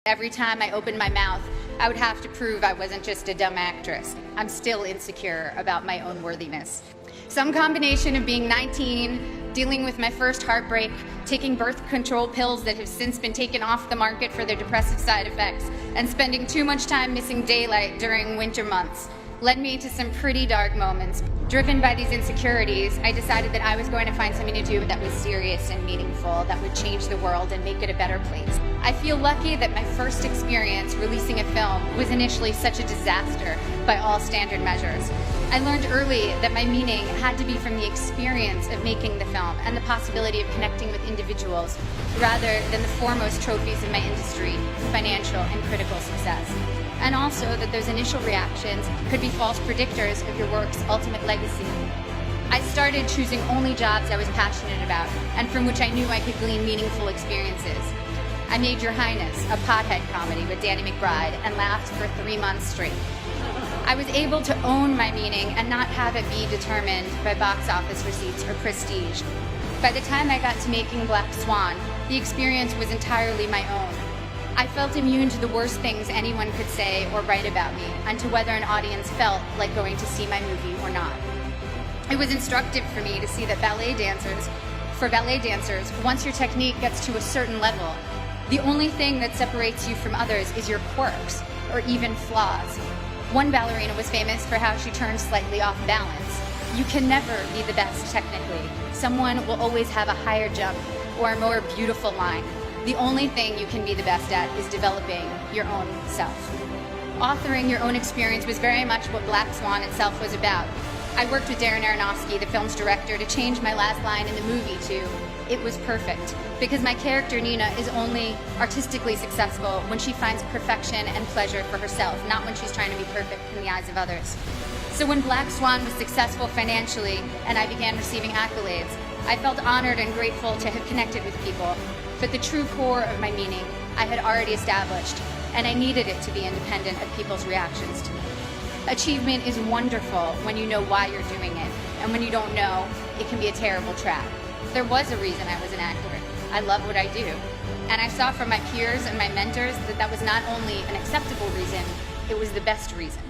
Every time I opened my mouth, I would have to prove I wasn't just a dumb actress. I'm still insecure about my own worthiness. Some combination of being 19, dealing with my first heartbreak, taking birth control pills that have since been taken off the market for their depressive side effects, and spending too much time missing daylight during winter months led me to some pretty dark moments. Driven by these insecurities, I decided that I was going to find something to do that was serious and meaningful, that would change the world and make it a better place. I feel lucky that my first experience releasing a film was initially such a disaster by all standard measures. I learned early that my meaning had to be from the experience of making the film and the possibility of connecting with individuals rather than the foremost trophies of my industry, financial and critical success. And also that those initial reactions could be false predictors of your work's ultimate legacy. I started choosing only jobs I was passionate about and from which I knew I could glean meaningful experiences. I made Your Highness, a pothead comedy with Danny McBride, and laughed for 3 months straight. I was able to own my meaning and not have it be determined by box office receipts or prestige. By the time I got to making Black Swan, the experience was entirely my own. I felt immune to the worst things anyone could say or write about me, and to whether an audience felt like going to see my movie or not. It was instructive for me to see that for ballet dancers, once your technique gets to a certain level, the only thing that separates you from others is your quirks, or even flaws. One ballerina was famous for how she turned slightly off balance. You can never be the best technically. Someone will always have a higher jump or a more beautiful line. The only thing you can be the best at is developing your own self. Authoring your own experience was very much what Black Swan itself was about. I worked with Darren Aronofsky, the film's director, to change my last line in the movie to "It was perfect," because my character Nina is only artistically successful when she finds perfection and pleasure for herself, not when she's trying to be perfect in the eyes of others. So when Black Swan was successful financially and I began receiving accolades, I felt honored and grateful to have connected with people. But the true core of my meaning I had already established, and I needed it to be independent of people's reactions to me. Achievement is wonderful when you know why you're doing it, and when you don't know, it can be a terrible trap. There was a reason I was an actor. I love what I do. And I saw from my peers and my mentors that that was not only an acceptable reason, it was the best reason.